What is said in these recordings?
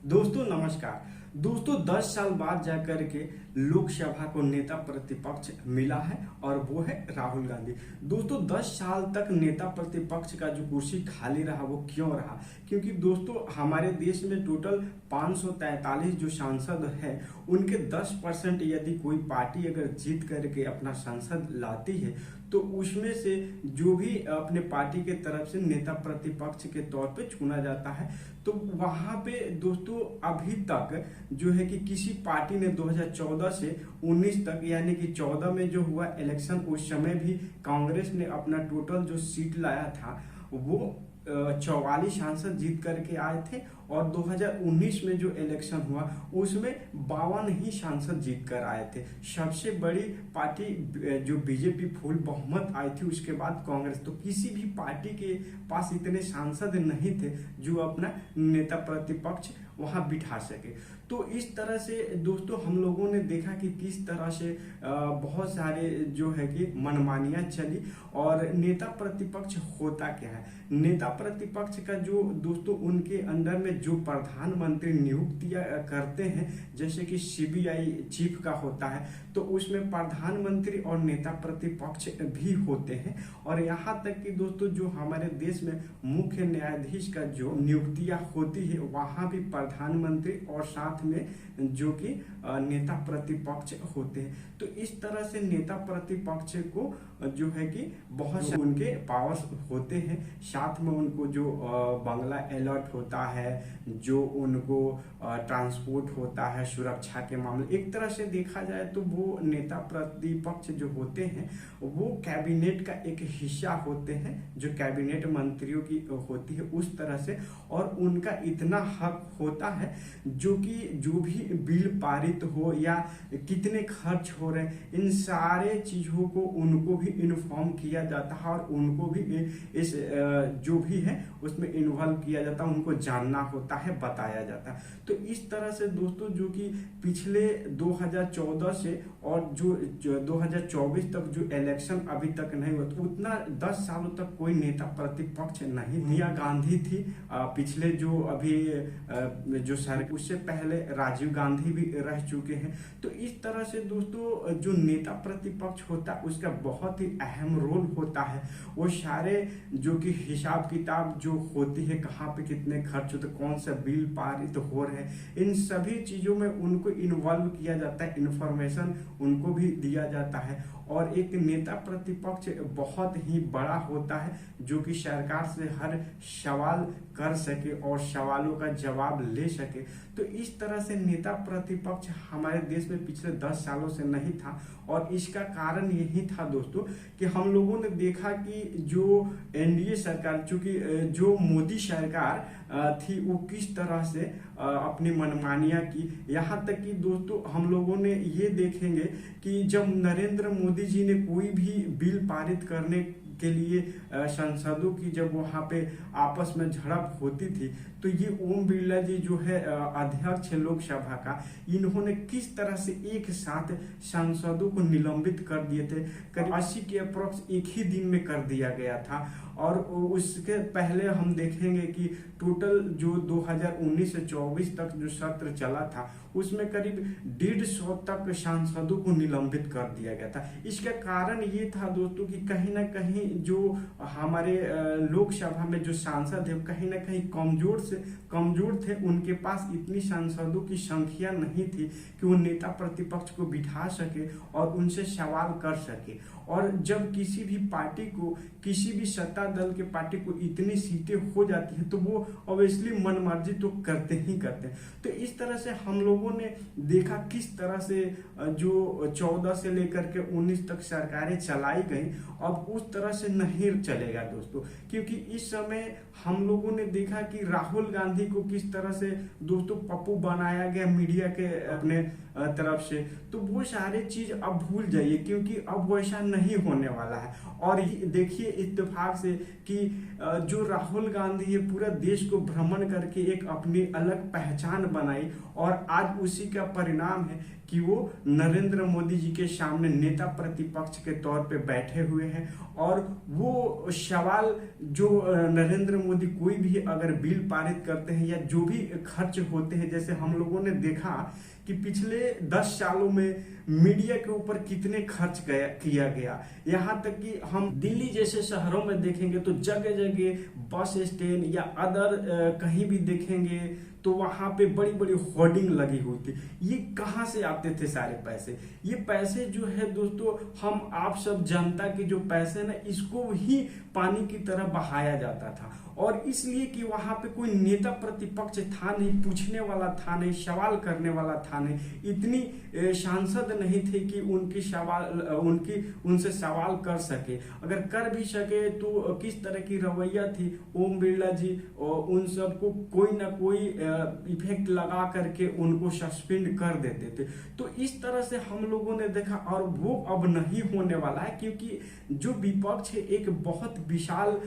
दोस्तों नमस्कार। दोस्तों 10 साल बाद जाकर के लोकसभा को नेता प्रतिपक्ष मिला है और वो है राहुल गांधी। दोस्तों 10 साल तक नेता प्रतिपक्ष का जो कुर्सी खाली रहा वो क्यों रहा? क्योंकि दोस्तों हमारे देश में टोटल 543 जो सांसद है उनके 10% यदि कोई पार्टी अगर जीत करके अपना सांसद लाती है तो उसमें से जो भी अपने पार्टी के तरफ से नेता प्रतिपक्ष के तौर पे चुना जाता है। तो वहां पे दोस्तों अभी तक जो है कि किसी पार्टी ने 2014 से 19 तक यानी कि 14 में जो हुआ इलेक्शन उस समय भी कांग्रेस ने अपना टोटल जो सीट लाया था वो 44 सांसद जीत करके आए थे और 2019 में जो इलेक्शन हुआ उसमें 52 ही सांसद जीत कर आए थे। सबसे बड़ी पार्टी जो बीजेपी फुल बहुमत आई थी, उसके बाद कांग्रेस। तो किसी भी पार्टी के पास इतने सांसद नहीं थे जो अपना नेता प्रतिपक्ष वहां बिठा सके। तो इस तरह से दोस्तों हम लोगों ने देखा कि किस तरह से बहुत सारे जो है कि मनमानियां चली। और नेता प्रतिपक्ष होता क्या है? नेता प्रतिपक्ष का जो दोस्तों उनके अंदर में जो प्रधानमंत्री नियुक्तियां करते हैं, जैसे कि सीबीआई चीफ का होता है तो उसमें प्रधानमंत्री और नेता प्रतिपक्ष भी होते हैं। और यहाँ तक कि दोस्तों जो हमारे देश में मुख्य न्यायाधीश का जो नियुक्तियां होती है वहां भी प्रधानमंत्री और साथ में जो कि नेता प्रतिपक्ष होते हैं। तो इस तरह से नेता प्रतिपक्ष को जो है कि बहुत से उनके पावर्स होते हैं। साथ में उनको जो बंगला अलर्ट होता है, जो उनको ट्रांसपोर्ट होता है, सुरक्षा के मामले, एक तरह से देखा जाए तो वो नेता प्रतिपक्ष जो होते हैं वो कैबिनेट का एक हिस्सा होते हैं, जो कैबिनेट मंत्रियों की होती है उस तरह से। और उनका इतना हक होता है जो कि जो भी बिल पारित हो या कितने खर्च हो रहे हैं, इन सारे चीजों को उनको भी इन्फॉर्म किया जाता है और उनको भी इस जो भी है उसमें इन्वॉल्व किया जाता है, उनको जानना होता है, बताया जाता है। तो इस तरह से दोस्तों जो कि पिछले 2014 से और जो 2024 तक जो इलेक्शन अभी तक नहीं हुआ तो उतना 10 सालों तक कोई नेता प्रतिपक्ष नहीं दिया। गांधी थी पिछले जो अभी जो सर उससे पहले राजीव गांधी भी रह चुके हैं। तो इस तरह से दोस्तों जो नेता प्रतिपक्ष होता है उसका बहुत ही अहम रोल होता है। वो सारे जो कि हिसाब किताब जो होती है, कहाँ पे कितने खर्च होते, कौन सा बिल पारित हो रहे हैं, इन सभी चीजों में उनको इन्वॉल्व किया जाता है, इंफॉर्मेशन उनको भी दिया जाता है। और एक नेता प्रतिपक्ष बहुत ही बड़ा होता है जो कि सरकार से हर सवाल कर सके और सवालों का जवाब ले सके। तो इस तरह से नेता प्रतिपक्ष हमारे देश में पिछले 10 सालों से नहीं था। और इसका कारण यही था दोस्तों कि हम लोगों ने देखा कि जो एनडीए सरकार, चूंकि जो मोदी सरकार थी वो किस तरह से अपनी मनमानियां की। यहाँ तक कि दोस्तों हम लोगों ने ये देखेंगे कि जब नरेंद्र मोदी जी ने कोई भी बिल पारित करने के लिए सांसदों की जब वहां पे आपस में झड़प होती थी तो ये ओम बिरला जी जो है अध्यक्ष लोकसभा का, इन्होंने किस तरह से एक साथ सांसदों को निलंबित कर दिए थे। करीब 80 के अप्रोक्स एक ही दिन में कर दिया गया था। और उसके पहले हम देखेंगे कि टोटल जो 2019 से 24 तक जो सत्र चला था उसमें करीब 150 तक सांसदों को निलंबित कर दिया गया था। इसका कारण ये था दोस्तों कि कहीं ना कहीं जो हमारे लोकसभा में जो सांसद है कहीं ना कहीं कमजोर थे। उनके पास इतनी सांसदों की संख्या नहीं थी कि वो नेता प्रतिपक्ष को बिठा सके और उनसे सवाल कर सके। और जब किसी भी पार्टी को, किसी भी सत्ता दल के पार्टी को इतनी सीटें हो जाती हैं तो वो ऑब्वियसली मनमर्जी तो करते ही करते हैं। तो इस तरह से हम लोगों ने देखा किस तरह से जो 14 से लेकर के 19 तक सरकारें चलाई गई, अब उस तरह से नहीं चलेगा दोस्तों। क्योंकि इस समय हम लोगों ने देखा कि राहुल गांधी को किस तरह से दोस्तों पप्पू बनाया गया मीडिया के अपने तरफ से। तो वो सारे चीज अब भूल जाइए क्योंकि अब वैसा नहीं होने वाला है। और देखिए इत्तेफाक से कि जो राहुल गांधी ये पूरा देश को भ्रमण करके एक अपनी अलग पहचान बनाई, और आज उसी का परिणाम है कि वो नरेंद्र मोदी जी के सामने नेता प्रतिपक्ष के तौर पे बैठे हुए हैं। और वो सवाल जो नरेंद्र मोदी कोई भी अगर बिल पारित करते हैं या जो भी खर्च होते हैं, जैसे हम लोगों ने देखा कि पिछले 10 सालों में मीडिया के ऊपर कितने खर्च किया गया, यहाँ तक कि हम दिल्ली जैसे शहरों में देखेंगे तो जगह जगह बस स्टैंड या अदर कहीं भी देखेंगे तो वहां पे बड़ी बड़ी होर्डिंग लगी हुई थी। ये कहाँ से आते थे सारे पैसे? ये पैसे जो है दोस्तों, हम आप सब जनता के जो पैसे ना, इसको ही पानी की तरह बहाया जाता था। और इसलिए कि वहां पे कोई नेता प्रतिपक्ष था नहीं, पूछने वाला था नहीं, सवाल करने वाला था नहीं, इतनी सांसद नहीं थे कि उनसे सवाल कर सके। अगर कर भी सके तो किस तरह की रवैया थी ओम बिरला जी, उन सबको कोई ना कोई इफेक्ट लगा करके उनको सस्पेंड कर देते थे। तो इस तरह से हम लोगों ने देखा, और वो अब नहीं होने वाला है, क्योंकि जो विपक्ष है एक बहुत विशाल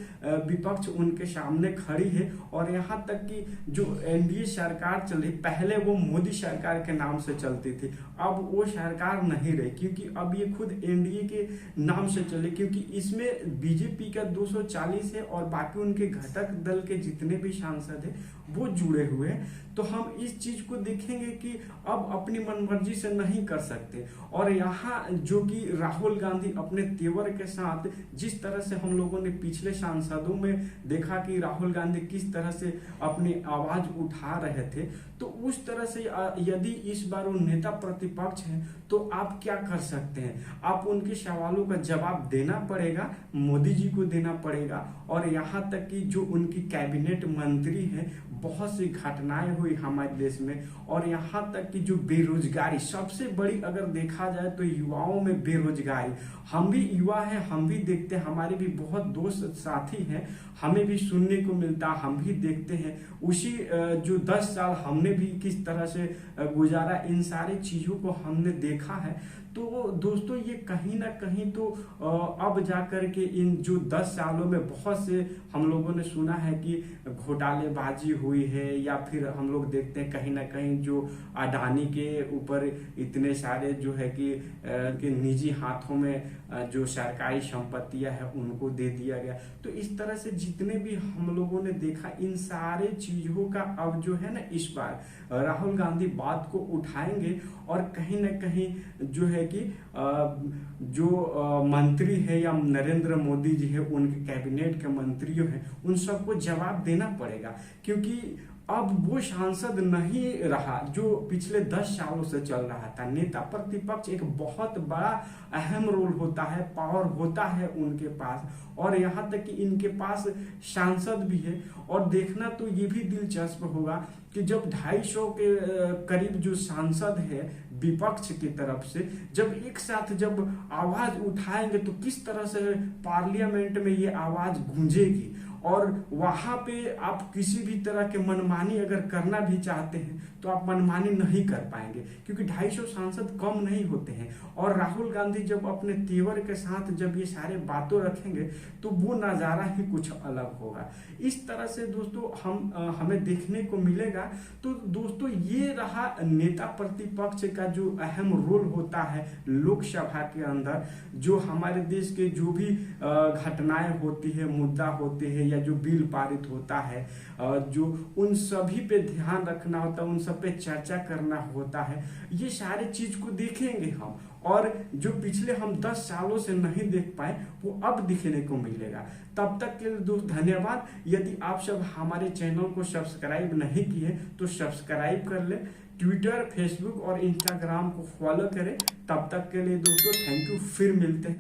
विपक्ष उनके सामने खड़ी है। और यहाँ तक कि जो एनडीए सरकार चली, पहले वो मोदी सरकार के नाम से चलती थी, अब वो सरकार नहीं रही, क्योंकि अब ये खुद एनडीए के नाम से चले, क्योंकि इसमें बीजेपी का 240 है और बाकी उनके घटक दल के जितने भी सांसद है वो जुड़े हुए हैं। तो हम इस चीज को देखेंगे कि अब अपनी मनमर्जी से नहीं कर सकते। और यहाँ जो कि राहुल गांधी अपने तेवर के साथ, जिस तरह से हम लोगों ने पिछले सांसदों में देखा कि राहुल गांधी किस तरह से अपनी आवाज उठा रहे थे, तो उस तरह से यदि इस बार वो नेता प्रतिपक्ष हैं तो आप क्या कर सकते हैं? आप उनके सवालों का जवाब देना पड़ेगा, मोदी जी को देना पड़ेगा। और यहाँ तक कि जो उनकी कैबिनेट मंत्री हैं, बहुत सी घटनाएं हुई हमारे देश में, और यहाँ तक कि जो बेरोजगारी सबसे बड़ी अगर देखा जाए तो युवाओं में बेरोजगारी, हम भी युवा हैं, हम भी देखते हैं, हमारे भी बहुत दोस्त साथी हैं, हमें भी सुनने को मिलता, हम भी देखते हैं। उसी जो 10 साल हमने भी किस तरह से गुजारा, इन सारी चीजों को हमने देखा है। तो दोस्तों ये कहीं ना कहीं तो अब जाकर के इन जो 10 सालों में बहुत से हम लोगों ने सुना है कि घोटालेबाजी हुई है, या फिर हम लोग देखते हैं कहीं ना कहीं जो अडानी के ऊपर इतने सारे जो है कि निजी हाथों में जो सरकारी संपत्तियां है उनको दे दिया गया। तो इस तरह से जितने भी हम लोगों ने देखा, इन सारे चीजों का अब जो है ना, इस बार राहुल गांधी बात को उठाएंगे, और कहीं ना कहीं जो है कि जो मंत्री है या नरेंद्र मोदी जी है, उनके कैबिनेट के मंत्रियों हैं, उन सबको जवाब देना पड़ेगा। क्योंकि अब वो सांसद नहीं रहा जो पिछले 10 सालों से चल रहा था। नेता प्रतिपक्ष एक बहुत बड़ा अहम रोल होता है, पावर होता है उनके पास, और यहाँ तक कि इनके पास सांसद भी है। और देखना तो ये भी दिलचस्प होगा कि जब 250 के करीब जो सांसद है विपक्ष की तरफ से, जब एक साथ जब आवाज उठाएंगे तो किस तरह से पार्लियामेंट में ये आवाज गूंजेगी। और वहां पे आप किसी भी तरह के मनमानी अगर करना भी चाहते हैं तो आप मनमानी नहीं कर पाएंगे, क्योंकि 250 सांसद कम नहीं होते हैं। और राहुल गांधी जब अपने तेवर के साथ जब ये सारे बातों रखेंगे तो वो नजारा ही कुछ अलग होगा। इस तरह से दोस्तों हमें देखने को मिलेगा। तो दोस्तों ये रहा नेता प्रतिपक्ष का जो अहम रोल होता है लोकसभा के अंदर, जो हमारे देश के जो भी घटनाएं होती है, मुद्दा होते हैं, या जो बिल पारित होता है, जो उन सभी पे ध्यान रखना होता है, उन सब पे चर्चा करना होता है, ये सारे चीज को देखेंगे हम। और जो पिछले हम 10 सालों से नहीं देख पाए वो अब दिखने को मिलेगा। तब तक के लिए दोस्त धन्यवाद। यदि आप सब हमारे चैनल को सब्सक्राइब नहीं किए तो सब्सक्राइब कर ले, ट्विटर, फेसबुक और इंस्टाग्राम को फॉलो करें। तब तक के लिए दोस्तों थैंक यू, फिर मिलते हैं।